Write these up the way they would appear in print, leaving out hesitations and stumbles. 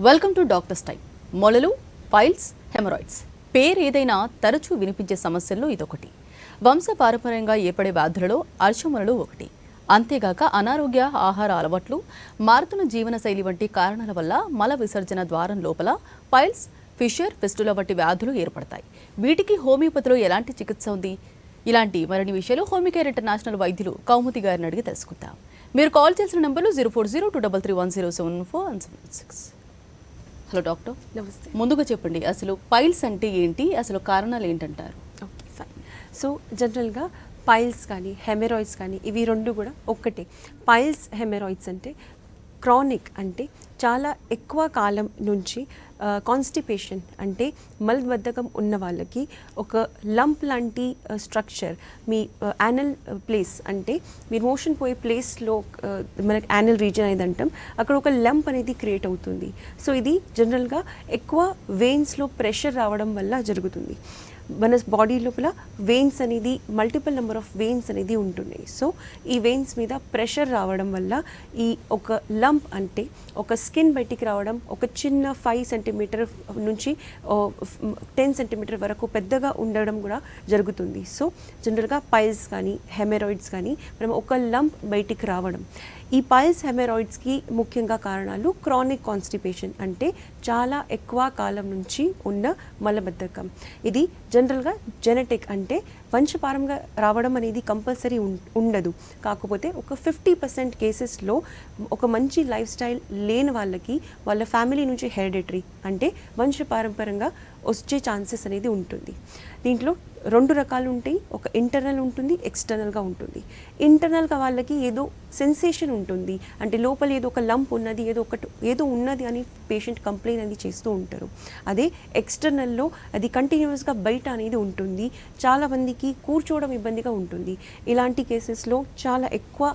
Welcome to doctor's time. మొలలు, piles, haemorrhoids పేరు ఏదైనా తరచూ వినిపించే సమస్యల్లో ఇదొకటి. వంశపారంపర్యంగా ఏర్పడే వ్యాధులలో అర్శమొలలు ఒకటి. అంతేగాక అనారోగ్య ఆహార అలవాట్లు, మారుతున్న జీవనశైలి వంటి కారణాల వల్ల మల విసర్జన ద్వారం లోపల పైల్స్, ఫిషర్, ఫిస్టులా వంటి వ్యాధులు ఏర్పడతాయి. వీటికి హోమియోపతిలో ఎలాంటి చికిత్స ఉంది? ఇలాంటి మరిన్ని విషయాలు హోమికేర్ ఇంటర్నేషనల్ వైద్యులు కౌముది గారిని అడిగి తెలుసుకుందాం. మీరు కాల్ చేసిన నంబర్లు 0402331076. హలో డాక్టర్, నమస్తే. ముందుగా చెప్పండి, అసలు పైల్స్ అంటే ఏంటి, అసలు కారణాలు ఏంటంటారు? Okay, fine. సో జనరల్గా పైల్స్ కానీ హెమెరాయిడ్స్ కానీ ఇవి రెండు కూడా ఒక్కటే. పైల్స్, హెమెరాయిడ్స్ అంటే క్రానిక్, అంటే చాలా ఎక్కువ కాలం నుంచి కాన్స్టిపేషన్ అంటే మలబద్ధకం ఉన్న వాళ్ళకి ఒక లంప్ లాంటి స్ట్రక్చర్ మీ యానల్ ప్లేస్, అంటే మీరు మోషన్ పోయే ప్లేస్లో మనకి యానల్ రీజన్ అనేది అంటాం, అక్కడ ఒక లంప్ అనేది క్రియేట్ అవుతుంది. సో ఇది జనరల్గా ఎక్కువ వెయిన్స్లో ప్రెషర్ రావడం వల్ల జరుగుతుంది. మన బాడీ లోపల వెయిన్స్ అనేది మల్టిపుల్ నెంబర్ ఆఫ్ వెయిన్స్ అనేది ఉంటున్నాయి. సో ఈ వెయిన్స్ మీద ప్రెషర్ రావడం వల్ల ఈ ఒక లంప్, అంటే ఒక స్కిన్ బయటికి రావడం, ఒక చిన్న 5 సెంటీమీటర్ నుంచి 10 సెంటీమీటర్ వరకు పెద్దగా ఉండడం కూడా జరుగుతుంది. సో జనరల్గా పైల్స్ కానీ హెమెరాయిడ్స్ కానీ మనం ఒక లంప్ బయటికి రావడం. ఈ పైల్స్, హెమెరాయిడ్స్కి ముఖ్యంగా కారణాలు క్రానిక్ కాన్స్టిపేషన్, అంటే చాలా ఎక్కువ కాలం నుంచి ఉన్న మలబద్ధకం. ఇది జనరల్గా జెనెటిక్, అంటే వంశపారంగా రావడం అనేది కంపల్సరీ ఉండదు. కాకపోతే ఒక 50% కేసెస్లో ఒక మంచి లైఫ్ స్టైల్ లేని వాళ్ళకి వాళ్ళ ఫ్యామిలీ నుంచి హెరిడిటరీ, అంటే వంశపారంపరంగా వచ్చే ఛాన్సెస్ అనేది ఉంటుంది. దీంట్లో 2 రకాలు ఉంటాయి. ఒక ఇంటర్నల్ ఉంటుంది, ఎక్స్టర్నల్గా ఉంటుంది. ఇంటర్నల్గా వాళ్ళకి ఏదో సెన్సేషన్ ఉంటుంది, అంటే లోపల ఏదో ఒక లంప్ ఉన్నది, ఏదో ఉన్నది అని పేషెంట్ కంప్లైంట్ అనేది చేస్తూ ఉంటారు. అదే ఎక్స్టర్నల్లో అది కంటిన్యూస్గా బయట అనేది ఉంటుంది. చాలామందికి కూర్చోవడం ఇబ్బందిగా ఉంటుంది. ఇలాంటి కేసెస్లో చాలా ఎక్కువ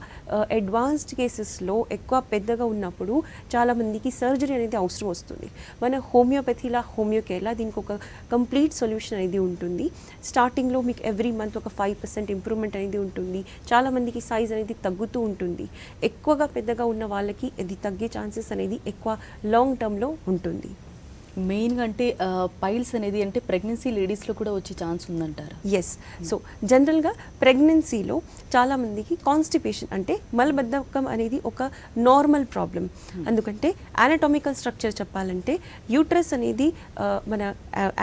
అడ్వాన్స్డ్ కేసెస్లో ఎక్కువ పెద్దగా ఉన్నప్పుడు చాలామందికి సర్జరీ అనేది అవసరం వస్తుంది. మన హోమియోపతిలా, హోమియోకేర్లా దీనికి ఒక కంప్లీట్ సొల్యూషన్ అనేది ఉంటుంది. స్టార్టింగ్లో మీకు ఎవ్రీ మంత్ ఒక 5% ఇంప్రూవ్మెంట్ అనేది ఉంటుంది. చాలామందికి సైజ్ అనేది తగ్గుతూ ఉంటుంది. ఎక్కువగా పెద్దగా ఉన్న వాళ్ళకి ఇది తగ్గే ఛాన్సెస్ అనేది ఎక్కువ లాంగ్ టర్మ్లో ఉంటుంది. మెయిన్గా అంటే పైల్స్ అనేది అంటే ప్రెగ్నెన్సీ లేడీస్లో కూడా వచ్చే ఛాన్స్ ఉందంటారు? ఎస్. సో జనరల్గా ప్రెగ్నెన్సీలో చాలామందికి కాన్స్టిపేషన్, అంటే మలబద్ధకం అనేది ఒక నార్మల్ ప్రాబ్లం. ఎందుకంటే ఆనటామికల్ స్ట్రక్చర్ చెప్పాలంటే యూట్రస్ అనేది మన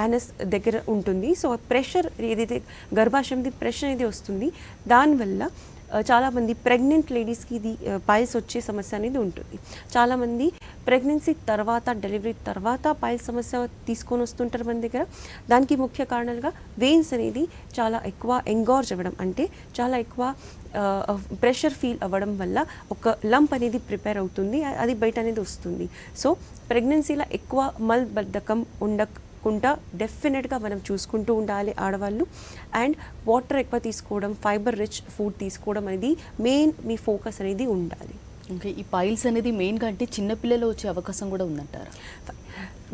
యానస్ దగ్గర ఉంటుంది. సో ప్రెషర్ ఏదైతే గర్భాశయంది ప్రెషర్ అనేది వస్తుంది, దానివల్ల చాలామంది ప్రెగ్నెంట్ లేడీస్కి ఇది పైల్స్ వచ్చే సమస్య అనేది ఉంటుంది. చాలామంది ప్రెగ్నెన్సీ తర్వాత, డెలివరీ తర్వాత పైల్స్ సమస్య తీసుకొని వస్తుంటారు మన దగ్గర. దానికి ముఖ్య కారణాలుగా వెయిన్స్ అనేది చాలా ఎక్కువ ఎంగార్జ్ అవ్వడం, అంటే చాలా ఎక్కువ ప్రెషర్ ఫీల్ అవ్వడం వల్ల ఒక లంప్ అనేది ప్రిపేర్ అవుతుంది, అది బయట అనేది వస్తుంది. సో ప్రెగ్నెన్సీలో ఎక్కువ మలబద్ధకం ఉండకుండా డెఫినెట్గా మనం చూసుకుంటూ ఉండాలి ఆడవాళ్ళు. అండ్ వాటర్ ఎక్కువ తీసుకోవడం, ఫైబర్ రిచ్ ఫుడ్ తీసుకోవడం అనేది మెయిన్ మీ ఫోకస్ అనేది ఉండాలి. ఓకే, ఈ పైల్స్ అనేది మెయిన్గా అంటే చిన్నపిల్లలు వచ్చే అవకాశం కూడా ఉందంటారా?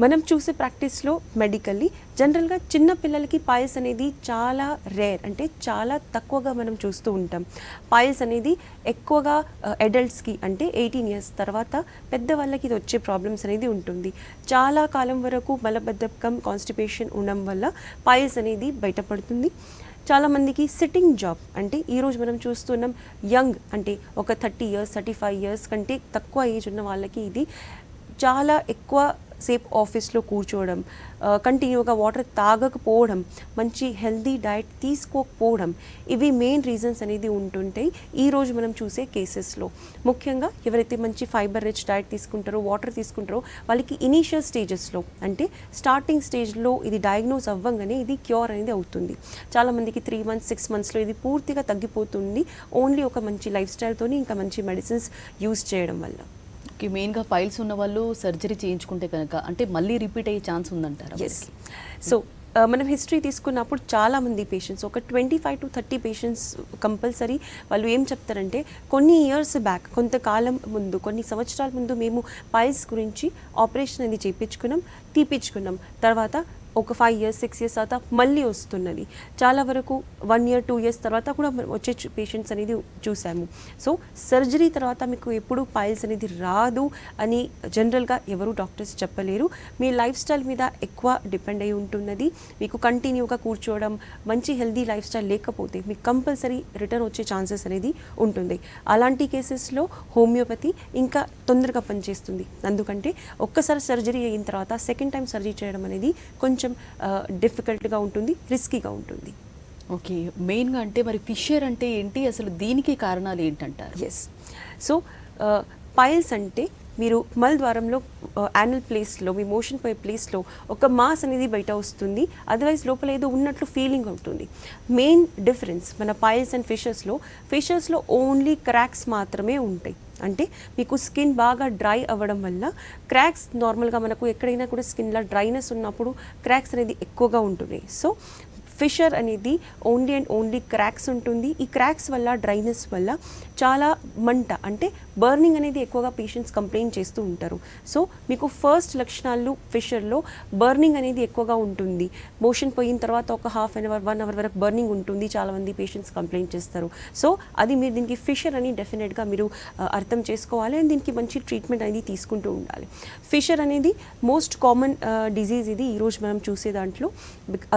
మనం చూసే ప్రాక్టీస్లో మెడికల్లీ జనరల్గా చిన్న పిల్లలకి పైల్స్ అనేది చాలా రేర్, అంటే చాలా తక్కువగా మనం చూస్తూ ఉంటాం. పైల్స్ అనేది ఎక్కువగా అడల్ట్స్కి, అంటే 18 years తర్వాత పెద్దవాళ్ళకి ఇది వచ్చే ప్రాబ్లమ్స్ అనేది ఉంటుంది. చాలా కాలం వరకు మలబద్ధకం, కాన్స్టిపేషన్ ఉండడం వల్ల పైల్స్ అనేది బయటపడుతుంది. చాలామందికి సిట్టింగ్ జాబ్, అంటే ఈరోజు మనం చూస్తున్నాం యంగ్, అంటే ఒక 30 years 35 years కంటే తక్కువ ఏజ్ ఉన్న వాళ్ళకి ఇది చాలా ఎక్కువ సేపు ఆఫీస్లో కూర్చోవడం, కంటిన్యూగా వాటర్ తాగకపోవడం, మంచి హెల్దీ డైట్ తీసుకోకపోవడం, ఇవి మెయిన్ రీజన్స్ అనేది ఉంటుంటాయి ఈరోజు మనం చూసే కేసెస్లో. ముఖ్యంగా ఎవరైతే మంచి ఫైబర్ రిచ్ డైట్ తీసుకుంటారో, వాటర్ తీసుకుంటారో, వాళ్ళకి ఇనీషియల్ స్టేజెస్లో, అంటే స్టార్టింగ్ స్టేజ్లో ఇది డయాగ్నోస్ అవ్వగానే ఇది క్యూర్ అనేది అవుతుంది. చాలామందికి 3 months 6 monthsలో ఇది పూర్తిగా తగ్గిపోతుంది, ఓన్లీ ఒక మంచి లైఫ్ స్టైల్తోని ఇంకా మంచి మెడిసిన్స్ యూజ్ చేయడం వల్ల. మెయిన్గా పైల్స్ ఉన్న వాళ్ళు సర్జరీ చేయించుకుంటే కనుక అంటే మళ్ళీ రిపీట్ అయ్యే ఛాన్స్ ఉందంటారా? ఎస్. సో మనం హిస్టరీ తీసుకున్నప్పుడు చాలామంది పేషెంట్స్, ఒక 25 to 30 పేషెంట్స్ కంపల్సరీ వాళ్ళు ఏం చెప్తారంటే, కొన్ని ఇయర్స్ బ్యాక్, కొంతకాలం ముందు, కొన్ని సంవత్సరాల ముందు మేము పైల్స్ గురించి ఆపరేషన్ అనేది చేయించుకున్నాం, తీపించుకున్నాం, తర్వాత ఒక 5 years 6 years తర్వాత మళ్ళీ వస్తున్నది. చాలా వరకు 1 year 2 years తర్వాత కూడా వచ్చే పేషెంట్స్ అనేది చూసాము. సో సర్జరీ తర్వాత మీకు ఎప్పుడు పైల్స్ అనేది రాదు అని జనరల్గా ఎవరు డాక్టర్స్ చెప్పలేరు. మీ లైఫ్ స్టైల్ మీద ఎక్కువ డిపెండ్ అయి ఉంటున్నది. మీకు కంటిన్యూగా కూర్చోవడం, మంచి హెల్దీ లైఫ్ స్టైల్ లేకపోతే మీకు కంపల్సరీ రిటర్న్ వచ్చే ఛాన్సెస్ అనేది ఉంటుంది. అలాంటి కేసెస్లో హోమియోపతి ఇంకా తొందరగా పనిచేస్తుంది. ఎందుకంటే ఒక్కసారి సర్జరీ అయిన తర్వాత సెకండ్ టైం సర్జరీ చేయడం అనేది కొంచెం డిఫికల్ట్గా ఉంటుంది, రిస్కీగా ఉంటుంది. ఓకే, మెయిన్గా అంటే మరి ఫిషర్ అంటే ఏంటి, అసలు దీనికి కారణాలు ఏంటంటారు? ఎస్, సో పైల్స్ అంటే మీరు మలద్వారంలో యానల్ ప్లేస్లో, మీ మోషన్ పోయే ప్లేస్లో ఒక మాస్ అనేది బయట వస్తుంది, అదర్వైజ్ లోపల ఏదో ఉన్నట్లు ఫీలింగ్ ఉంటుంది. మెయిన్ డిఫరెన్స్ మన పైల్స్ అండ్ ఫిషర్స్లో ఓన్లీ క్రాక్స్ మాత్రమే ఉంటాయి. అంటే మీకు స్కిన్ బాగా డ్రై అవ్వడం వల్ల క్రాక్స్, నార్మల్గా మనకు ఎక్కడైనా కూడా స్కిన్లో డ్రైనెస్ ఉన్నప్పుడు క్రాక్స్ అనేది ఎక్కువగా ఉంటున్నాయి. సో ఫిషర్ అనేది ఓన్లీ అండ్ ఓన్లీ క్రాక్స్ ఉంటుంది. ఈ క్రాక్స్ వల్ల, డ్రైనెస్ వల్ల చాలా మంట, అంటే బర్నింగ్ అనేది ఎక్కువగా పేషెంట్స్ కంప్లైంట్ చేస్తూ ఉంటారు. సో మీకు ఫస్ట్ లక్షణాలు ఫిషర్లో బర్నింగ్ అనేది ఎక్కువగా ఉంటుంది. మోషన్ పోయిన తర్వాత ఒక హాఫ్ అన్ అవర్ 1 hour వరకు బర్నింగ్ ఉంటుంది, చాలామంది పేషెంట్స్ కంప్లైంట్ చేస్తారు. సో అది మీరు దీనికి ఫిషర్ అని డెఫినెట్గా మీరు అర్థం చేసుకోవాలి అండ్ దీనికి మంచి ట్రీట్మెంట్ అనేది తీసుకుంటూ ఉండాలి. ఫిషర్ అనేది మోస్ట్ కామన్ డిజీజ్ ఇది ఈరోజు మనం చూసే దాంట్లో.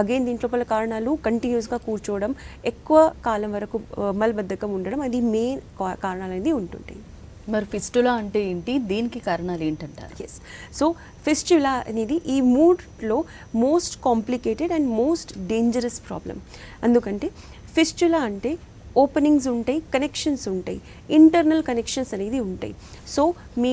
అగైన్ దీంట్లో పల కారణాలు కంటిన్యూస్గా కూర్చోవడం, ఎక్కువ కాలం వరకు మలబద్ధకం ఉండడం, అది మెయిన్ కారణాలు అనేది ఉంటుంటాయి. మరి ఫిస్టులా అంటే ఏంటి, దీనికి కారణాలు ఏంటంటారు? ఎస్, సో ఫిస్టులా అనేది ఈ మూడ్లో most complicated and most dangerous problem. ఎందుకంటే ఫిస్టులా అంటే ఓపెనింగ్స్ ఉంటాయి, కనెక్షన్స్ ఉంటాయి, ఇంటర్నల్ కనెక్షన్స్ అనేది ఉంటాయి. సో మీ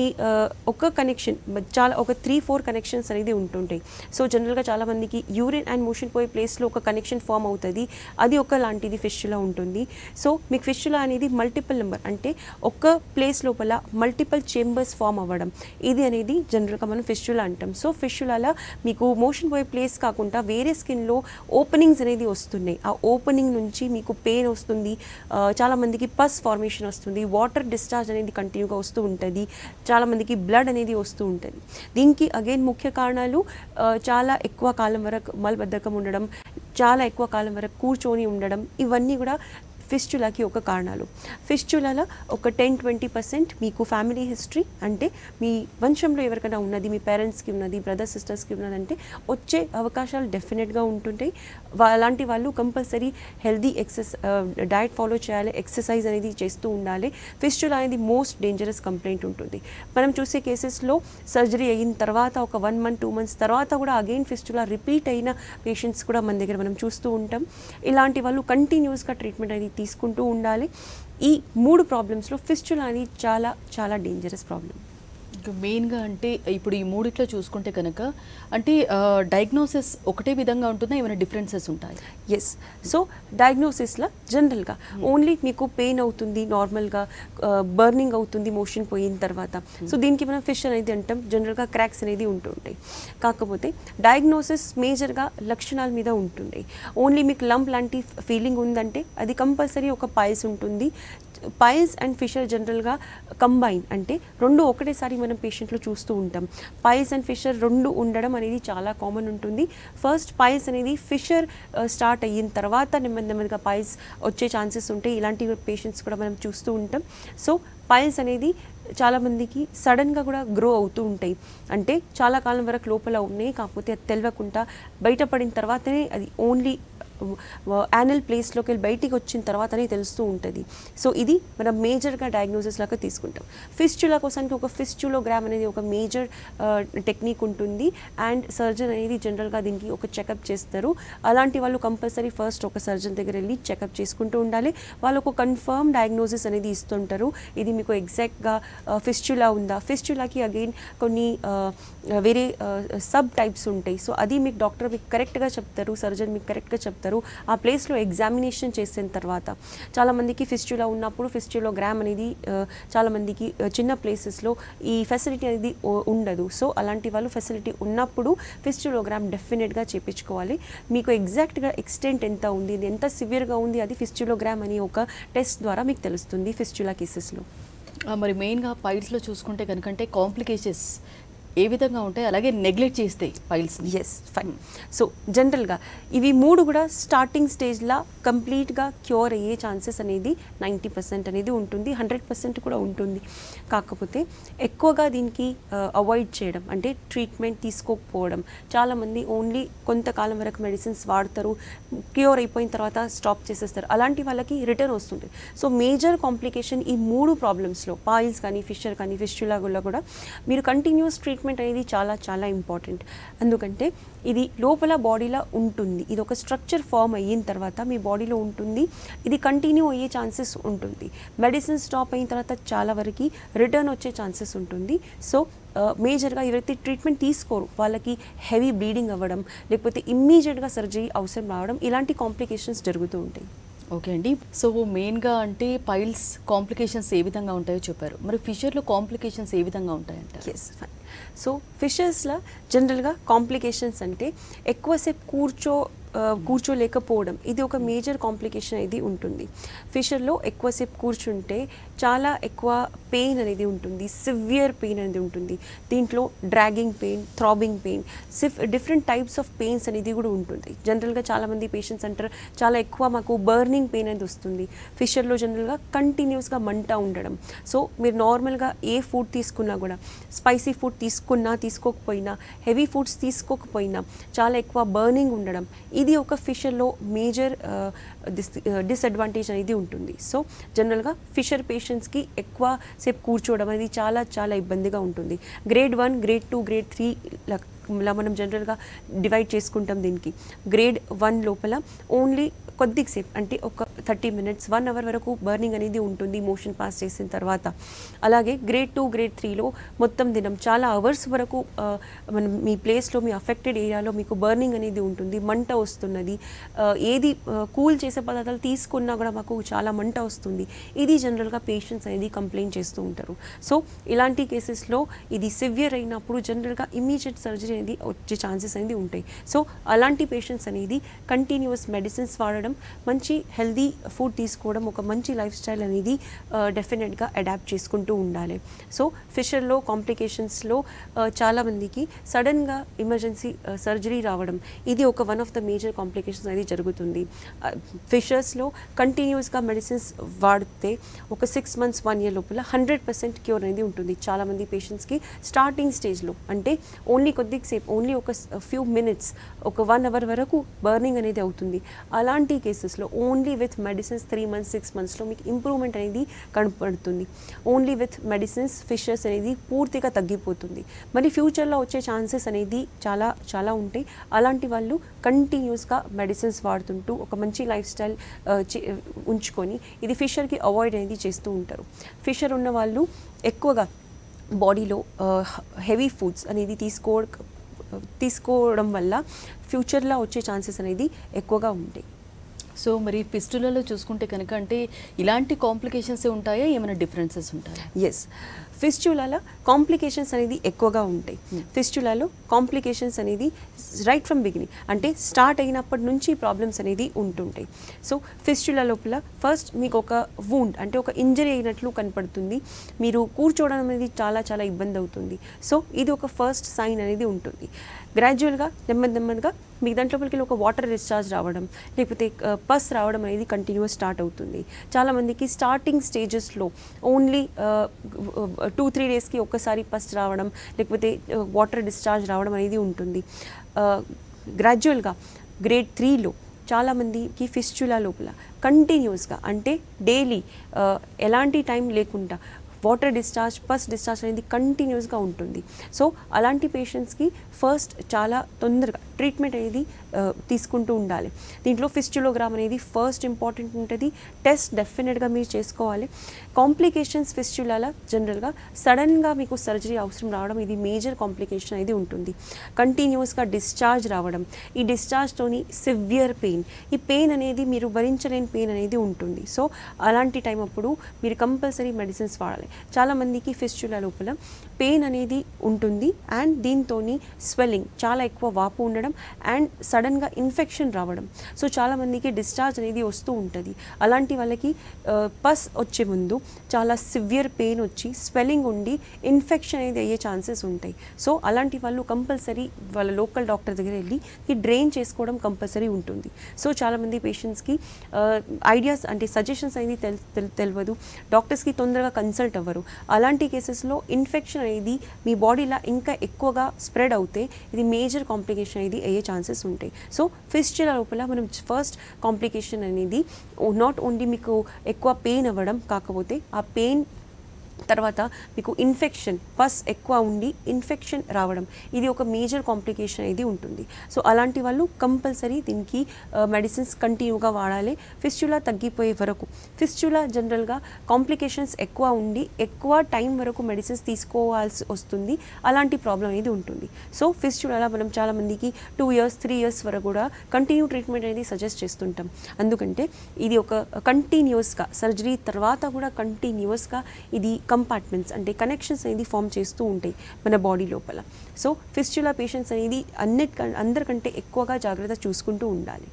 ఒక కనెక్షన్ చాలా ఒక 3-4 కనెక్షన్స్ అనేది ఉంటుంటాయి. సో జనరల్గా చాలామందికి యూరిన్ అండ్ మోషన్ పోయే ప్లేస్లో ఒక కనెక్షన్ ఫామ్ అవుతుంది, అది ఒకలాంటిది ఫిస్టులా ఉంటుంది. సో మీకు ఫిస్టులా అనేది మల్టిపుల్ నెంబర్, అంటే ఒక ప్లేస్ లోపల మల్టిపుల్ చేంబర్స్ ఫామ్ అవ్వడం, ఇది అనేది జనరల్గా మనం ఫిస్టులా అంటాం. సో ఫిస్టులాలో మీకు మోషన్ పోయే ప్లేస్ కాకుండా వేరే స్కిన్లో ఓపెనింగ్స్ అనేది వస్తున్నాయి. ఆ ఓపెనింగ్ నుంచి మీకు పెయిన్ వస్తుంది, చాలామందికి పస్ ఫార్మేషన్ వస్తుంది, వాటర్ డిశ్చార్జ్ అనేది కంటిన్యూగా వస్తూ ఉంటుంది, చాలామందికి బ్లడ్ అనేది వస్తూ ఉంటుంది. దీనికి అగైన్ ముఖ్య కారణాలు చాలా ఎక్కువ కాలం వరకు మలబద్ధకం ఉండడం, చాలా ఎక్కువ కాలం వరకు కూర్చొని ఉండడం, ఇవన్నీ కూడా ఫిస్టులాకి ఒక కారణాలు. ఫిస్టులాలో ఒక 10-20% మీకు ఫ్యామిలీ హిస్టరీ, అంటే మీ వంశంలో ఎవరికైనా ఉన్నది, మీ పేరెంట్స్కి ఉన్నది, బ్రదర్స్ సిస్టర్స్కి ఉన్నదంటే వచ్చే అవకాశాలు డెఫినెట్గా ఉంటుంటాయి. అలాంటి వాళ్ళు కంపల్సరీ హెల్దీ డయట్ ఫాలో చేయాలి, ఎక్సర్సైజ్ అనేది చేస్తూ ఉండాలి. ఫిస్టులా అనేది మోస్ట్ డేంజరస్ కంప్లైంట్ ఉంటుంది. మనం చూసే కేసెస్లో సర్జరీ అయిన తర్వాత ఒక 1 month 2 months తర్వాత కూడా అగైన్ ఫిస్టులా రిపీట్ అయిన పేషెంట్స్ కూడా మన దగ్గర మనం చూస్తూ ఉంటాం. ఇలాంటి వాళ్ళు కంటిన్యూస్గా ట్రీట్మెంట్ అనేది తీసుకుంటూ ఉండాలి. ఈ 3 ప్రాబ్లమ్స్లో ఫిస్టులా అనేది చాలా చాలా డేంజరస్ ప్రాబ్లం. మెయిన్గా అంటే ఇప్పుడు ఈ మూడిట్లో చూసుకుంటే కనుక అంటే డయాగ్నోసిస్ ఒకటే విధంగా ఉంటుందా, ఏమైనా డిఫరెన్సెస్ ఉంటాయి? ఎస్, సో డయాగ్నోసిస్లో జనరల్గా ఓన్లీ మీకు పెయిన్ అవుతుంది, నార్మల్గా బర్నింగ్ అవుతుంది మోషన్ పోయిన తర్వాత. సో దీనికి మనం ఫిషర్ అనేది అంటాం, జనరల్గా క్రాక్స్ అనేది ఉంటుంటాయి. కాకపోతే డయాగ్నోసిస్ మేజర్గా లక్షణాల మీద ఉంటుంది. ఓన్లీ మీకు లంప్ లాంటి ఫీలింగ్ ఉందంటే అది కంపల్సరీ ఒక పైల్స్ ఉంటుంది. పైల్స్ అండ్ ఫిషర్ జనరల్గా కంబైన్, అంటే రెండు ఒకటేసారి మనం పేషెంట్లో చూస్తూ ఉంటాం. పైల్స్ అండ్ ఫిషర్ రెండు ఉండడం అనేది చాలా కామన్ ఉంటుంది. ఫస్ట్ పైల్స్ అనేది ఫిషర్ స్టార్ట్ అయిన తర్వాత నెమ్మదిగా పైల్స్ వచ్చే ఛాన్సెస్ ఉంటాయి. ఇలాంటి పేషెంట్స్ కూడా మనం చూస్తూ ఉంటాం. సో పైల్స్ అనేది చాలామందికి సడన్గా కూడా గ్రో అవుతూ ఉంటాయి, అంటే చాలా కాలం వరకు లోపల ఉన్నాయి, కాకపోతే అది తెలియకుండా బయటపడిన తర్వాతనే అది ఓన్లీ యానల్ ప్లేస్లోకి వెళ్ళి బయటికి వచ్చిన తర్వాతనే తెలుస్తూ ఉంటుంది. సో ఇది మనం మేజర్గా డయాగ్నోసిస్ లాగా తీసుకుంటాం. ఫిస్టులా కోసానికి ఒక ఫిస్టులోగ్రామ్ అనేది ఒక మేజర్ టెక్నిక్ ఉంటుంది అండ్ సర్జన్ అనేది జనరల్గా దీనికి ఒక చెకప్ చేస్తారు. అలాంటి వాళ్ళు కంపల్సరీ ఫస్ట్ ఒక సర్జన్ దగ్గర వెళ్ళి చెకప్ చేసుకుంటూ ఉండాలి. వాళ్ళు ఒక కన్ఫర్మ్ డయాగ్నోసిస్ అనేది ఇస్తుంటారు. ఇది మీకు ఎగ్జాక్ట్గా ఫిస్టులా ఉందా, ఫిస్టులాకి అగైన్ కొన్ని వేరే సబ్ టైప్స్ ఉంటాయి. సో అది మీకు డాక్టర్ మీకు కరెక్ట్గా చెప్తారు, సర్జన్ మీకు కరెక్ట్గా చెప్తారు. ఆ ప్లేస్లో ఎగ్జామినేషన్ చేసిన తర్వాత చాలామందికి ఫిస్టులా ఉన్నప్పుడు ఫిస్టులోగ్రామ్ అనేది చాలామందికి చిన్న ప్లేసెస్లో ఈ ఫెసిలిటీ అనేది ఉండదు. సో అలాంటి వాళ్ళు ఫెసిలిటీ ఉన్నప్పుడు ఫిస్టులోగ్రామ్ డెఫినెట్గా చేయించుకోవాలి. మీకు ఎగ్జాక్ట్గా ఎక్స్టెంట్ ఎంత ఉంది, ఇది ఎంత సివియర్గా ఉంది, అది ఫిస్టులోగ్రామ్ అని ఒక టెస్ట్ ద్వారా మీకు తెలుస్తుంది ఫిస్టులా కేసెస్లో. మరి మెయిన్గా పైల్స్లో చూసుకుంటే కనుకంటే కాంప్లికేషన్స్ ఏ విధంగా ఉంటాయి, అలాగే నెగ్లెక్ట్ చేస్తాయి పైల్స్? Yes, fine. సో జనరల్గా ఇవి మూడు కూడా స్టార్టింగ్ స్టేజ్లో కంప్లీట్గా క్యూర్ అయ్యే ఛాన్సెస్ అనేది 90% అనేది ఉంటుంది, 100% కూడా ఉంటుంది. కాకపోతే ఎక్కువగా దీనికి అవాయిడ్ చేయడం అంటే ట్రీట్మెంట్ తీసుకోకపోవడం. చాలామంది ఓన్లీ కొంతకాలం వరకు మెడిసిన్స్ వాడతారు, క్యూర్ అయిపోయిన తర్వాత స్టాప్ చేసేస్తారు. అలాంటి వాళ్ళకి రిటర్న్ వస్తుంది. సో మేజర్ కాంప్లికేషన్ ఈ మూడు ప్రాబ్లమ్స్లో, పాయిల్స్ కానీ, ఫిషర్ కానీ, ఫిస్టులాగుల్లో కూడా మీరు కంటిన్యూస్ ట్రీట్మెంట్ అనేది చాలా చాలా ఇంపార్టెంట్. ఎందుకంటే ఇది లోపల బాడీలో ఉంటుంది, ఇది ఒక స్ట్రక్చర్ ఫామ్ అయిన తర్వాత మీ బాడీలో ఉంటుంది, ఇది కంటిన్యూ అయ్యే ఛాన్సెస్ ఉంటుంది. మెడిసిన్ స్టాప్ అయిన తర్వాత చాలా వరకు రిటర్న్ వచ్చే ఛాన్సెస్ ఉంటుంది. సో మేజర్గా ఎవరైతే ట్రీట్మెంట్ తీసుకోరు వాళ్ళకి హెవీ బ్లీడింగ్ అవ్వడం, లేకపోతే ఇమ్మీడియట్గా సర్జరీ అవసరం రావడం, ఇలాంటి కాంప్లికేషన్స్ జరుగుతూ ఉంటాయి. ఓకే అండి. సో మెయిన్గా అంటే పైల్స్ కాంప్లికేషన్స్ ఏ విధంగా ఉంటాయో చెప్పారు, మరి ఫిషర్లో కాంప్లికేషన్స్ ఏ విధంగా ఉంటాయంట? Yes, fine. సో ఫిషర్స్లో జనరల్గా కాంప్లికేషన్స్ అంటే ఎక్కువసేపు కూర్చోలేకపోవడం, ఇది ఒక మేజర్ కాంప్లికేషన్ అనేది ఉంటుంది. ఫిషర్లో ఎక్కువసేపు కూర్చుంటే చాలా ఎక్కువ పెయిన్ అనేది ఉంటుంది, సివియర్ పెయిన్ అనేది ఉంటుంది. దీంట్లో dragging pain, throbbing pain, different types of pains అనేది కూడా ఉంటుంది. జనరల్గా చాలామంది పేషెంట్స్ అంటారు చాలా ఎక్కువ మాకు బర్నింగ్ పెయిన్ అనేది వస్తుంది. ఫిషర్లో జనరల్గా కంటిన్యూస్గా మంట ఉండడం. సో మీరు నార్మల్గా ఏ ఫుడ్ తీసుకున్నా కూడా, స్పైసీ ఫుడ్ తీసుకున్నా తీసుకోకపోయినా, హెవీ ఫుడ్స్ తీసుకోకపోయినా చాలా ఎక్కువ బర్నింగ్ ఉండడం, ఇది ఒక ఫిషర్లో మేజర్ డిసడ్వాంటేజ్ అనేది ఉంటుంది. సో జనరల్గా ఫిషర్ పేషెంట్స్కి ఎక్కువ సేపు కూర్చోవడం అనేది చాలా చాలా ఇబ్బందిగా ఉంటుంది. గ్రేడ్ 1, గ్రేడ్ 2, గ్రేడ్ 3 లా మనం జనరల్గా డివైడ్ చేసుకుంటాం. దీనికి గ్రేడ్ 1 లోపల ఓన్లీ కొద్దిసేపు అంటే ఒక 30 minutes, 1 hour వరకు బర్నింగ్ అనేది ఉంటుంది మోషన్ పాస్ చేసిన తర్వాత. అలాగే గ్రేడ్ 2, గ్రేడ్ 3లో మొత్తం దినం చాలా అవర్స్ వరకు మనం మీ ప్లేస్లో, మీ అఫెక్టెడ్ ఏరియాలో మీకు బర్నింగ్ అనేది ఉంటుంది, మంట వస్తున్నది. ఏది కూల్ చేసే పదార్థాలు తీసుకున్నా కూడా మాకు చాలా మంట వస్తుంది. ఇది జనరల్గా పేషెంట్స్ అనేది కంప్లైంట్ చేస్తూ ఉంటారు. సో ఇలాంటి కేసెస్లో ఇది సివియర్ అయినప్పుడు జనరల్గా ఇమీడియట్ సర్జరీ అనేది వచ్చే ఛాన్సెస్ అనేది ఉంటాయి. సో అలాంటి పేషెంట్స్ అనేది కంటిన్యూస్ మెడిసిన్స్ వాడడం, మంచి హెల్దీ ఫుడ్ తీసుకోవడం, ఒక మంచి లైఫ్ స్టైల్ అనేది డెఫినెట్గా అడాప్ట్ చేసుకుంటూ ఉండాలి. సో ఫిషర్లో కాంప్లికేషన్స్లో చాలామందికి సడన్గా ఎమర్జెన్సీ సర్జరీ రావడం, ఇది ఒక one of the major complications అనేది జరుగుతుంది. ఫిషర్స్లో కంటిన్యూస్గా మెడిసిన్స్ వాడితే ఒక 6 months, 1 year లోపల 100% క్యూర్ అనేది ఉంటుంది. చాలామంది పేషెంట్స్కి స్టార్టింగ్ స్టేజ్లో అంటే ఓన్లీ కొద్దిసేపు, ఓన్లీ ఒక ఫ్యూ మినిట్స్, ఒక 1 hour వరకు బర్నింగ్ అనేది అవుతుంది. అలాంటి కేసెస్లో ఓన్లీ విత్ మెడిసిన్స్ 3 months, 6 monthsలో మీకు ఇంప్రూవ్మెంట్ అనేది కనపడుతుంది. ఓన్లీ విత్ మెడిసిన్స్ ఫిషర్స్ అనేది పూర్తిగా తగ్గిపోతుంది. మరి ఫ్యూచర్లో వచ్చే ఛాన్సెస్ అనేది చాలా చాలా ఉంటాయి. అలాంటి వాళ్ళు కంటిన్యూస్గా మెడిసిన్స్ వాడుతుంటూ ఒక మంచి లైఫ్ స్టైల్ ఉంచుకొని ఇది ఫిషర్కి అవాయిడ్ అనేది చేస్తూ ఉంటారు. ఫిషర్ ఉన్న వాళ్ళు ఎక్కువగా బాడీలో హెవీ ఫుడ్స్ అనేది తీసుకోవడం వల్ల ఫ్యూచర్లో వచ్చే ఛాన్సెస్ అనేది ఎక్కువగా ఉంటాయి. సో మరి ఫిస్టులలో చూసుకుంటే కనుక అంటే ఇలాంటి కాంప్లికేషన్స్ ఉంటాయా, ఏమైనా డిఫరెన్సెస్ ఉంటాయా? ఎస్, ఫిస్టులాలో కాంప్లికేషన్స్ అనేది ఎక్కువగా ఉంటాయి. ఫిస్టులాలో కాంప్లికేషన్స్ అనేది రైట్ ఫ్రమ్ బిగినింగ్ అంటే స్టార్ట్ అయినప్పటి నుంచి ప్రాబ్లమ్స్ అనేది ఉంటుంటాయి. సో ఫిస్టులా లోపల ఫస్ట్ మీకు ఒక వూండ్ అంటే ఒక ఇంజరీ అయినట్లు కనపడుతుంది, మీరు కూర్చోవడం అనేది చాలా చాలా ఇబ్బంది అవుతుంది. సో ఇది ఒక ఫస్ట్ సైన్ అనేది ఉంటుంది. గ్రాడ్యువల్గా నెమ్మదిగా మీకు దాంట్లోపలికి ఒక వాటర్ డిశ్చార్జ్ రావడం, లేకపోతే పస్ రావడం అనేది కంటిన్యూస్ స్టార్ట్ అవుతుంది. చాలామందికి స్టార్టింగ్ స్టేజెస్లో ఓన్లీ 2-3 daysకి ఒక్కసారి పస్ రావడం, లేకపోతే వాటర్ డిశ్చార్జ్ రావడం అనేది ఉంటుంది. గ్రాడ్యువల్గా గ్రేడ్ 3లో చాలామందికి ఫిస్టులా లోపల కంటిన్యూస్గా అంటే డైలీ ఎలాంటి టైం లేకుండా వాటర్ డిశ్చార్జ్, పస్ డిశ్చార్జ్ అనేది కంటిన్యూస్గా ఉంటుంది. సో అలాంటి పేషెంట్స్కి ఫస్ట్ చాలా తొందరగా ట్రీట్మెంట్ అనేది తీసుకుంటూ ఉండాలి. దీంట్లో ఫిస్టులోగ్రామ్ అనేది ఫస్ట్ ఇంపార్టెంట్ ఉంటుంది. టెస్ట్ డెఫినెట్గా మీరు చేసుకోవాలి. కాంప్లికేషన్స్ ఫిస్టులాలో జనరల్గా సడన్గా మీకు సర్జరీ అవసరం రావడం, ఇది మేజర్ కాంప్లికేషన్ అనేది ఉంటుంది. కంటిన్యూస్గా డిశ్చార్జ్ రావడం, ఈ డిశ్చార్జ్తోని సివియర్ పెయిన్, ఈ పెయిన్ అనేది మీరు భరించలేని పెయిన్ అనేది ఉంటుంది. సో అలాంటి టైం అప్పుడు మీరు కంపల్సరీ మెడిసిన్స్ వాడాలి. చాలామందికి ఫిస్చులా లోపల పెయిన్ అనేది ఉంటుంది అండ్ దీంతో స్వెల్లింగ్ చాలా ఎక్కువ వాపు ఉండడం అండ్ సడన్గా ఇన్ఫెక్షన్ రావడం. సో చాలామందికి డిశ్చార్జ్ అనేది వస్తూ ఉంటుంది. అలాంటి వాళ్ళకి పస్ వచ్చే ముందు చాలా సివియర్ పెయిన్ వచ్చి స్వెల్లింగ్ ఉండి ఇన్ఫెక్షన్ అనేది అయ్యే ఛాన్సెస్ ఉంటాయి. సో అలాంటి వాళ్ళు కంపల్సరీ వాళ్ళ లోకల్ డాక్టర్ దగ్గర వెళ్ళి డ్రైన్ చేసుకోవడం కంపల్సరీ ఉంటుంది. సో చాలామంది పేషెంట్స్కి ఐడియాస్ అంటే సజెషన్స్ అనేది తెలియదు, డాక్టర్స్కి తొందరగా కన్సల్ట్ అవ్వరు. అలాంటి కేసెస్లో ఇన్ఫెక్షన్ అనేది మీ బాడీలో ఇంకా ఎక్కువగా స్ప్రెడ్ అవుతే ఇది మేజర్ కాంప్లికేషన్ అనేది అయ్యే ఛాన్సెస్ ఉంటాయి. సో ఫిస్చులా లోపల మనం ఫస్ట్ కాంప్లికేషన్ అనేది నాట్ ఓన్లీ మీకు ఎక్కువ పెయిన్ అవ్వడం, కాకపోతే ఆ పెయిన్ తర్వాత మీకు ఇన్ఫెక్షన్ పస్ ఎక్కువ ఉండి ఇన్ఫెక్షన్ రావడం, ఇది ఒక మేజర్ కాంప్లికేషన్ అనేది ఉంటుంది. సో అలాంటి వాళ్ళు కంపల్సరీ దీనికి మెడిసిన్స్ కంటిన్యూగా వాడాలి ఫిస్చులా తగ్గిపోయే వరకు. ఫిస్చులా జనరల్గా కాంప్లికేషన్స్ ఎక్కువ ఉండి ఎక్కువ టైం వరకు మెడిసిన్స్ తీసుకోవాల్సి వస్తుంది, అలాంటి ప్రాబ్లం అనేది ఉంటుంది. సో ఫిస్చులా మనం చాలామందికి 2 years 3 years వరకు కూడా కంటిన్యూ ట్రీట్మెంట్ అనేది సజెస్ట్ చేస్తుంటాం. ఎందుకంటే ఇది ఒక కంటిన్యూస్గా సర్జరీ తర్వాత కూడా కంటిన్యూస్గా ఇది కంపార్ట్మెంట్స్ అంటే కనెక్షన్స్ అనేది ఫామ్ చేస్తూ ఉంటాయి మన బాడీ లోపల. సో ఫిస్చులా పేషెంట్స్ అనేది అందరికంటే ఎక్కువగా జాగ్రత్త చూసుకుంటూ ఉండాలి.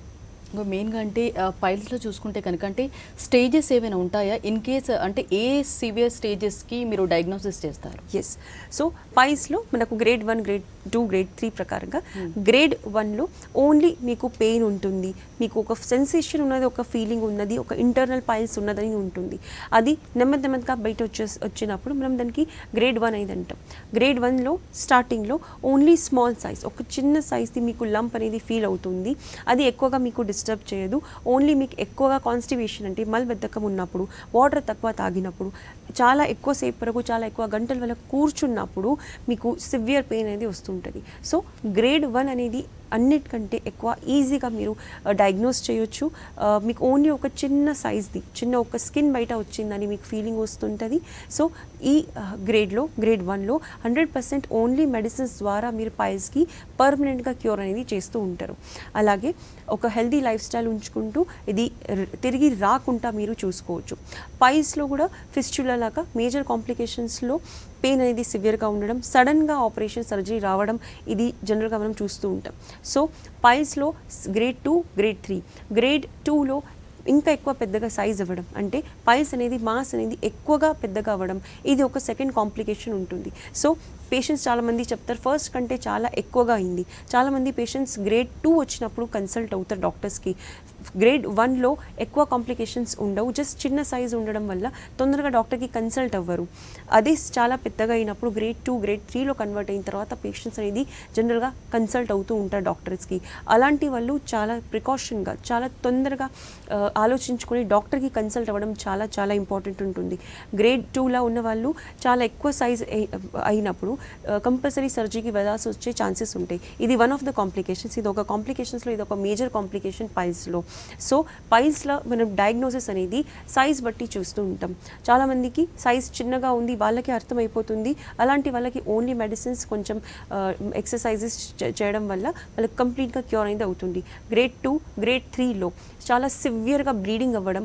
ఇంకా మెయిన్గా అంటే పైల్స్లో చూసుకుంటే కనుక అంటే స్టేజెస్ ఏమైనా ఉంటాయా? ఇన్ కేస్ అంటే ఏ సివియర్ స్టేజెస్కి మీరు డయాగ్నోసిస్ చేస్తారు? ఎస్, సో పైల్స్లో మనకు గ్రేడ్ 1, గ్రేడ్ 2, గ్రేడ్ 3 ప్రకారంగా గ్రేడ్ 1లో ఓన్లీ మీకు పెయిన్ ఉంటుంది, మీకు ఒక సెన్సేషన్ ఉన్నది, ఒక ఫీలింగ్ ఉన్నది, ఒక ఇంటర్నల్ పైల్స్ ఉన్నదని ఉంటుంది. అది నెమ్మదిగా బయట వచ్చినప్పుడు మనం దానికి గ్రేడ్ 1 అనేది అంటాం. గ్రేడ్ 1లో స్టార్టింగ్లో ఓన్లీ స్మాల్ సైజ్, ఒక చిన్న సైజ్ది మీకు లంప్ అనేది ఫీల్ అవుతుంది. అది ఎక్కువగా మీకు డిస్టర్బ్ చేయదు. ఓన్లీ మీకు ఎక్కువగా కాన్స్టిపేషన్ అంటే మలబద్ధకం ఉన్నప్పుడు, వాటర్ తక్కువ తాగినప్పుడు, చాలా ఎక్కువసేపు వరకు చాలా ఎక్కువ గంటల వరకు కూర్చున్నప్పుడు మీకు సివియర్ పెయిన్ అనేది వస్తుంటుంది. సో గ్రేడ్ 1 అనేది అన్నిటికంటే ఎక్కువ ఈజీగా మీరు డయాగ్నోస్ చేయొచ్చు. మీకు ఓన్లీ ఒక చిన్న సైజ్ది, చిన్న ఒక స్కిన్ బయట వచ్చిందని మీకు ఫీలింగ్ వస్తుంటుంది. సో ఈ గ్రేడ్ 1లో 100% ఓన్లీ మెడిసిన్స్ ద్వారా మీరు పైల్స్కి పర్మనెంట్గా క్యూర్ అనేది చేస్తూ ఉంటారు. అలాగే ఒక హెల్దీ లైఫ్ స్టైల్ ఉంచుకుంటూ ఇది తిరిగి రాకుండా మీరు చూసుకోవచ్చు. పైల్స్లో కూడా ఫిస్చులా లాగా మేజర్ కాంప్లికేషన్స్లో పెయిన్ అనేది సివియర్గా ఉండడం, సడన్గా ఆపరేషన్ సర్జరీ రావడం, ఇది జనరల్గా మనం చూస్తూ ఉంటాం. సో పైల్స్లో గ్రేడ్ 2, గ్రేడ్ 3, గ్రేడ్ 2లో ఇంకా ఎక్కువ పెద్దగా సైజ్ అవ్వడం అంటే పైల్స్ అనేది మాస్ అనేది ఎక్కువగా పెద్దగా అవ్వడం, ఇది ఒక సెకండ్ కాంప్లికేషన్ ఉంటుంది. సో పేషెంట్స్ చాలామంది చెప్తారు ఫస్ట్ కంటే చాలా ఎక్కువగా అయింది. చాలామంది పేషెంట్స్ గ్రేడ్ 2 వచ్చినప్పుడు కన్సల్ట్ అవుతారు డాక్టర్స్కి. గ్రేడ్ 1లో ఎక్కువ కాంప్లికేషన్స్ ఉండవు, జస్ట్ చిన్న సైజ్ ఉండడం వల్ల తొందరగా డాక్టర్కి కన్సల్ట్ అవ్వరు. అదే చాలా పెద్దగా అయినప్పుడు గ్రేడ్ 2, గ్రేడ్ 3లో కన్వర్ట్ అయిన తర్వాత పేషెంట్స్ అనేది జనరల్గా కన్సల్ట్ అవుతూ ఉంటారు డాక్టర్స్కి. అలాంటి వాళ్ళు చాలా ప్రికాషన్గా, చాలా తొందరగా ఆలోచించుకొని డాక్టర్కి కన్సల్ట్ అవ్వడం చాలా చాలా ఇంపార్టెంట్ ఉంటుంది. గ్రేడ్ 2లో ఉన్న వాళ్ళు చాలా ఎక్కువ సైజ్ అయినప్పుడు కంపల్సరీ సర్జరీకి వెళ్ళాల్సి వచ్చే ఛాన్సెస్ ఉంటాయి. ఇది వన్ ఆఫ్ ద కాంప్లికేషన్స్, ఇది ఒక కాంప్లికేషన్స్లో ఇది ఒక మేజర్ కాంప్లికేషన్ పైల్స్లో. సో పైల్స్లో మనం డయాగ్నోసిస్ అనేది సైజ్ బట్టి చూస్తూ ఉంటాం. చాలామందికి సైజ్ చిన్నగా ఉంది, వాళ్ళకి అర్థమైపోతుంది. అలాంటి వాళ్ళకి ఓన్లీ మెడిసిన్స్ కొంచెం ఎక్సర్సైజెస్ చేయడం వల్ల వాళ్ళకి కంప్లీట్గా క్యూర్ అనేది అవుతుంది. గ్రేడ్ 2, గ్రేడ్ 3లో చాలా సివియర్గా బ్లీడింగ్ అవ్వడం,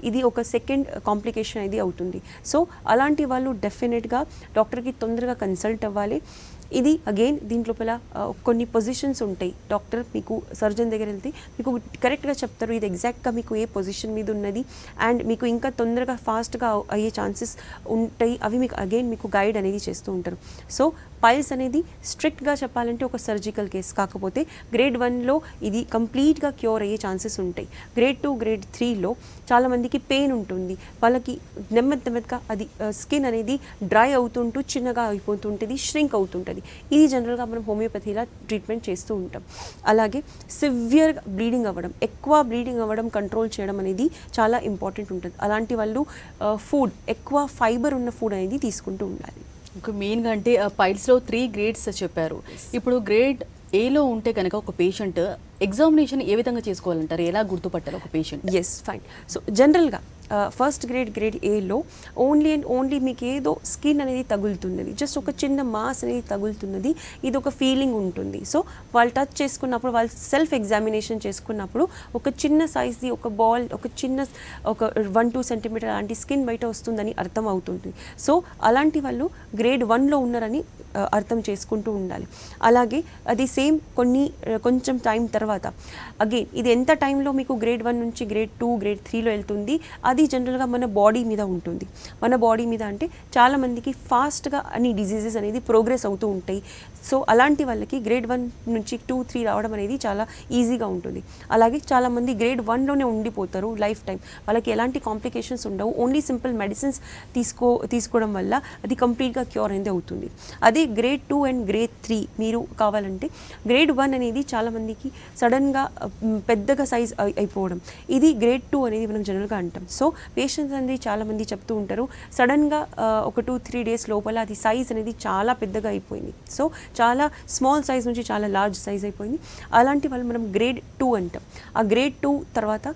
ఇది ఒక సెకండ్ కాంప్లికేషన్ అనేది అవుతుంది. సో అలాంటి వాళ్ళు డెఫినెట్గా డాక్టర్కి తొందరగా కన్సల్ట్ అవ్వాలి. ఇది అగైన్ దీంట్లోపల కొన్ని పొజిషన్స్ ఉంటాయి. డాక్టర్ మీకు సర్జన్ దగ్గర వెళ్తే మీకు కరెక్ట్గా చెప్తారు ఇది ఎగ్జాక్ట్గా మీకు ఏ పొజిషన్ మీద ఉన్నది అండ్ మీకు ఇంకా తొందరగా ఫాస్ట్గా అయ్యే ఛాన్సెస్ ఉంటాయి. అవి మీకు అగైన్ మీకు గైడ్ అనేది చేస్తూ ఉంటారు. సో పైల్స్ అనేది స్ట్రిక్ట్గా చెప్పాలంటే ఒక సర్జికల్ కేస్, కాకపోతే గ్రేడ్ 1లో ఇది కంప్లీట్గా క్యూర్ అయ్యే ఛాన్సెస్ ఉంటాయి. గ్రేడ్ 2, గ్రేడ్ 3లో చాలామందికి పెయిన్ ఉంటుంది, వాళ్ళకి నెమ్మదిగా అది స్కిన్ అనేది డ్రై అవుతుంటూ చిన్నగా అయిపోతుంటుంది, ష్రింక్ అవుతుంటుంది. ఇది జనరల్గా మనం హోమియోపతిలా ట్రీట్మెంట్ చేస్తూ ఉంటాం. అలాగే సివియర్ బ్లీడింగ్ అవ్వడం, ఎక్కువ బ్లీడింగ్ అవ్వడం కంట్రోల్ చేయడం అనేది చాలా ఇంపార్టెంట్ ఉంటుంది. అలాంటి వాళ్ళు ఫుడ్ ఎక్కువ ఫైబర్ ఉన్న ఫుడ్ అనేది తీసుకుంటూ ఉండాలి. ఇంకా మెయిన్గా అంటే పైల్స్లో 3 గ్రేడ్స్ చెప్పారు. ఇప్పుడు గ్రేడ్ ఏలో ఉంటే కనుక ఒక పేషెంట్ ఎగ్జామినేషన్ ఏ విధంగా చేసుకోవాలంటారు? ఎలా గుర్తుపట్టారు ఒక పేషెంట్? Yes, fine. సో జనరల్గా ఫస్ట్ గ్రేడ్ ఏలో ఓన్లీ అండ్ ఓన్లీ మీకు ఏదో స్కిన్ అనేది తగులుతున్నది, జస్ట్ ఒక చిన్న మాస్ అనేది తగులుతున్నది, ఇది ఒక ఫీలింగ్ ఉంటుంది. సో వాళ్ళు టచ్ చేసుకున్నప్పుడు, వాళ్ళు సెల్ఫ్ ఎగ్జామినేషన్ చేసుకున్నప్పుడు ఒక చిన్న సైజ్ది ఒక బాల్, ఒక 1-2 సెంటీమీటర్ అలాంటి స్కిన్ బయట వస్తుందని అర్థం అవుతుంది. సో అలాంటి వాళ్ళు గ్రేడ్ 1లో ఉన్నారని అర్థం చేసుకుంటూ ఉండాలి. అలాగే అది సేమ్ కొంచెం టైం తర్వాత అగైన్ ఇది ఎంత టైంలో మీకు గ్రేడ్ 1 నుంచి గ్రేడ్ 2 గ్రేడ్ 3లో వెళ్తుంది, అది జనరల్గా మన బాడీ మీద ఉంటుంది. మన బాడీ మీద అంటే చాలామందికి ఫాస్ట్గా అన్ని డిజీజెస్ అనేది ప్రోగ్రెస్ అవుతూ ఉంటాయి. సో అలాంటి వాళ్ళకి గ్రేడ్ 1 నుంచి 2, 3 రావడం అనేది చాలా ఈజీగా ఉంటుంది. అలాగే చాలామంది గ్రేడ్ 1లోనే ఉండిపోతారు లైఫ్ టైం, వాళ్ళకి ఎలాంటి కాంప్లికేషన్స్ ఉండవు, ఓన్లీ సింపుల్ మెడిసిన్స్ తీసుకోవడం వల్ల అది కంప్లీట్గా క్యూర్ అనేది అవుతుంది. అదే గ్రేడ్ 2 అండ్ గ్రేడ్ 3 మీరు కావాలంటే, గ్రేడ్ 1 అనేది చాలామందికి సడన్గా పెద్దగా సైజ్ అయిపోవడం, ఇది గ్రేడ్ 2 అనేది మనం జనరల్గా అంటాం. సో పేషెంట్స్ అనేది చాలామంది చెప్తూ ఉంటారు, సడన్గా ఒక 2-3 డేస్ లోపల అది సైజ్ అనేది చాలా పెద్దగా అయిపోయింది. సో చాలా స్మాల్ సైజ్ నుంచి చాలా లార్జ్ సైజ్ అయిపోయింది. అలాంటి వాళ్ళు మనం గ్రేడ్ 2 అంటాం. ఆ గ్రేడ్ 2 తర్వాత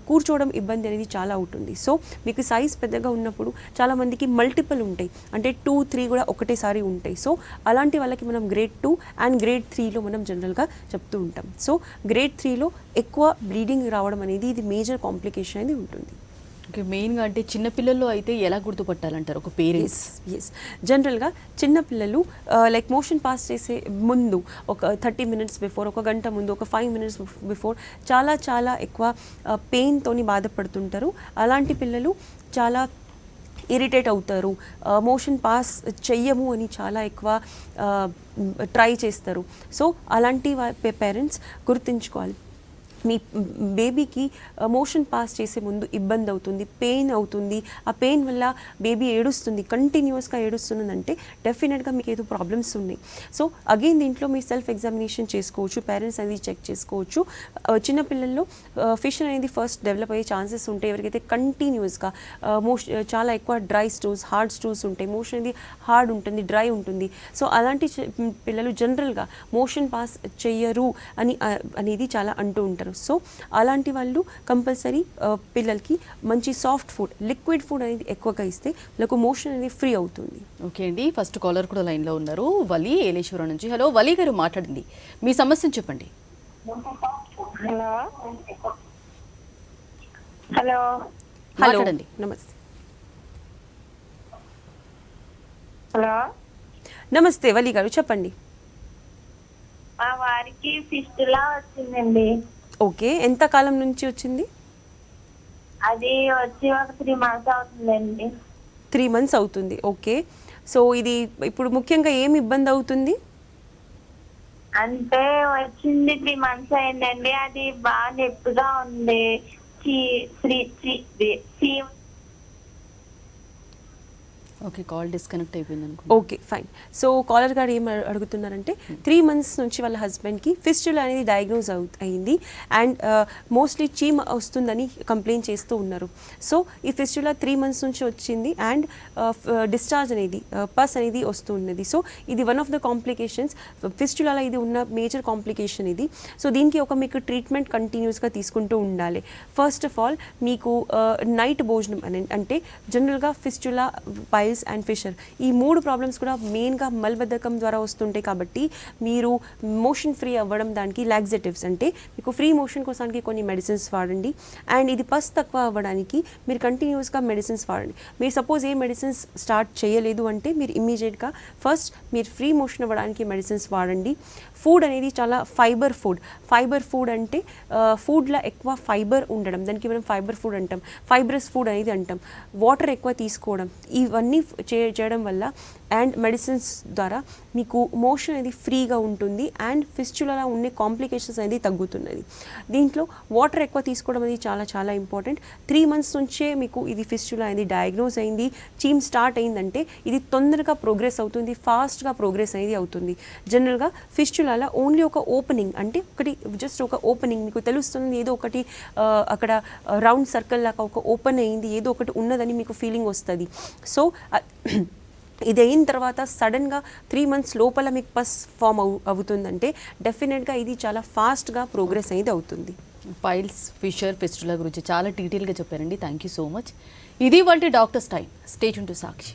కూర్చోవడం ఇబ్బంది అనేది చాలా అవుతుంది. సో మీకు సైజ్ పెద్దగా ఉన్నప్పుడు చాలామందికి మల్టిపుల్ ఉంటాయి, అంటే 2-3 కూడా ఒకటేసారి ఉంటాయి. సో అలాంటి వాళ్ళకి మనం గ్రేడ్ 2 అండ్ గ్రేడ్ 3లో మనం జనరల్గా చెప్తూ ఉంటాం. సో గ్రేడ్ 3లో ఎక్కువ బ్లీడింగ్ రావడం అనేది ఇది మేజర్ కాంప్లికేషన్ అనేది ఉంటుంది. ఓకే, మెయిన్గా అంటే చిన్నపిల్లల్లో అయితే ఎలా గుర్తుపట్టాలంటారు ఒక పేరెంట్స్? ఎస్, జనరల్గా చిన్నపిల్లలు లైక్ మోషన్ పాస్ చేసే ముందు ఒక 30 మినిట్స్ బిఫోర్, ఒక గంట ముందు, ఒక 5 మినిట్స్ బిఫోర్ చాలా ఎక్కువ పెయిన్తోని బాధపడుతుంటారు. అలాంటి పిల్లలు చాలా ఇరిటేట్ అవుతారు, మోషన్ పాస్ చెయ్యము అని చాలా ఎక్కువ ట్రై చేస్తారు. సో అలాంటి పేరెంట్స్ గుర్తుంచుకోవాలి, మీ బేబీకి మోషన్ పాస్ చేసే ముందు ఇబ్బంది అవుతుంది, పెయిన్ అవుతుంది, ఆ పెయిన్ వల్ల బేబీ ఏడుస్తుంది, కంటిన్యూస్గా ఏడుస్తుందంటే డెఫినెట్గా మీకు ఏదో ప్రాబ్లమ్స్ ఉన్నాయి. సో అగైన్ దీంట్లో మీరు సెల్ఫ్ ఎగ్జామినేషన్ చేసుకోవచ్చు, పేరెంట్స్ అనేది చెక్ చేసుకోవచ్చు. చిన్నపిల్లల్లో ఫిషన్ అనేది ఫస్ట్ డెవలప్ అయ్యే ఛాన్సెస్ ఉంటాయి. ఎవరికైతే కంటిన్యూస్గా చాలా ఎక్కువ డ్రై స్టూల్స్, హార్డ్ స్టూల్స్ ఉంటాయి, మోషన్ అనేది హార్డ్ ఉంటుంది, డ్రై ఉంటుంది. సో అలాంటి పిల్లలు జనరల్గా మోషన్ పాస్ చెయ్యరు అనేది చాలా అంటూ ఉంటారు. సో అలాంటి వాళ్ళు కంపల్సరీ పిల్లలకి మంచి సాఫ్ట్ ఫుడ్, లిక్విడ్ ఫుడ్ అనేది ఎక్కువగా ఇస్తే వాళ్ళకు మోషన్ అనేది ఫ్రీ అవుతుంది. ఓకే అండి, ఫస్ట్ కాలర్ కూడా లైన్లో ఉన్నారు, వలి ఏలేశ్వరం నుంచి. హలో వలి గారు, మాట్లాడండి, మీ సమస్యను చెప్పండి. హలో హలో మాట్లాడండి. నమస్తే. హలో నమస్తే వలి గారు, చెప్పండి. మా వారికి ఫిస్టులా వచ్చిందండి. ఓకే, ఎంత కాలం నుంచి వచ్చింది? అది వచ్చి ఒక 3 months అవుతుందండి. 3 months అవుతుంది. ఓకే, సో ఇది ఇప్పుడు ముఖ్యంగా ఏమి ఇబ్బంది అవుతుంది? అంటే వచ్చింది 3 months అయిందండి, అది బాగా నొప్పిగా ఉంది. ఓకే, కాల్ డిస్కనెక్ట్ అయిపోయింది అనుకో. Okay fine. సో కాలర్ గారు ఏం అడుగుతున్నారంటే 3 months నుంచి వాళ్ళ హస్బెండ్కి ఫిస్టులా అనేది డయాగ్నోజ్ అయింది అండ్ మోస్ట్లీ చీమ వస్తుందని కంప్లైంట్ చేస్తూ ఉన్నారు. సో ఈ ఫిస్టులా 3 months నుంచి వచ్చింది అండ్ డిశ్చార్జ్ అనేది పస్ అనేది వస్తున్నది. సో ఇది వన్ ఆఫ్ ద కాంప్లికేషన్స్, ఫిస్టులాలో ఇది ఉన్న మేజర్ కాంప్లికేషన్ ఇది. సో దీనికి మీకు ట్రీట్మెంట్ కంటిన్యూస్గా తీసుకుంటూ ఉండాలి. ఫస్ట్ ఆఫ్ ఆల్ మీకు నైట్ భోజనం అంటే జనరల్గా ఫిస్టులా, పైల్స్ అండ్ ఫిషర్, ఈ 3 ప్రాబ్లమ్స్ కూడా మెయిన్గా మలబద్ధకం ద్వారా వస్తుంటాయి. కాబట్టి మీరు మోషన్ ఫ్రీ అవ్వడం, దానికి లాక్సేటివ్స్ అంటే మీకు ఫ్రీ మోషన్ కోసానికి కొన్ని మెడిసిన్స్ వాడండి. అండ్ ఇది పస్ తక్కువ అవ్వడానికి మీరు కంటిన్యూస్గా మెడిసిన్స్ వాడండి. మీరు సపోజ్ ఏ మెడిసిన్స్ స్టార్ట్ చేయలేదు అంటే మీరు ఇమ్మీడియట్గా ఫస్ట్ మీరు ఫ్రీ మోషన్ అవ్వడానికి మెడిసిన్స్ వాడండి. ఫుడ్ అనేది చాలా ఫైబర్ ఫుడ్ అంటే ఫుడ్లో ఎక్కువ ఫైబర్ ఉండడం, దానికి మనం ఫైబర్ ఫుడ్ అంటాం, ఫైబ్రస్ ఫుడ్ అనేది అంటాం. వాటర్ ఎక్కువ తీసుకోవడం, ఇవన్నీ చేయడం వల్ల అండ్ మెడిసిన్స్ ద్వారా మీకు మోషన్ అనేది ఫ్రీగా ఉంటుంది అండ్ ఫిస్టులాలో ఉండే కాంప్లికేషన్స్ అనేది తగ్గుతున్నది. దీంట్లో వాటర్ ఎక్కువ తీసుకోవడం అనేది చాలా ఇంపార్టెంట్. 3 months నుంచే మీకు ఇది ఫిస్టులా అనేది డయాగ్నోజ్ అయింది, చీమ్ స్టార్ట్ అయిందంటే ఇది తొందరగా ప్రోగ్రెస్ అవుతుంది, ఫాస్ట్గా ప్రోగ్రెస్ అనేది అవుతుంది. జనరల్గా ఫిస్టులాలో ఓన్లీ ఒక ఓపెనింగ్ అంటే జస్ట్ ఒక ఓపెనింగ్ మీకు తెలుస్తుంది, ఏదో ఒకటి అక్కడ రౌండ్ సర్కిల్ లాగా ఒక ఓపెన్ అయింది, ఏదో ఒకటి ఉన్నదని మీకు ఫీలింగ్ వస్తుంది. సో ఇది అయిన తర్వాత సడన్గా 3 months లోపల మీకు పస్ ఫామ్ అవుతుందంటే డెఫినెట్గా ఇది చాలా ఫాస్ట్గా ప్రోగ్రెస్ అనేది అవుతుంది. పైల్స్, ఫిషర్, ఫిస్టులా గురించి చాలా డీటెయిల్గా చెప్పారండి. Thank you so much. ఇది వంటి doctors time. Stay tune to Sakshi.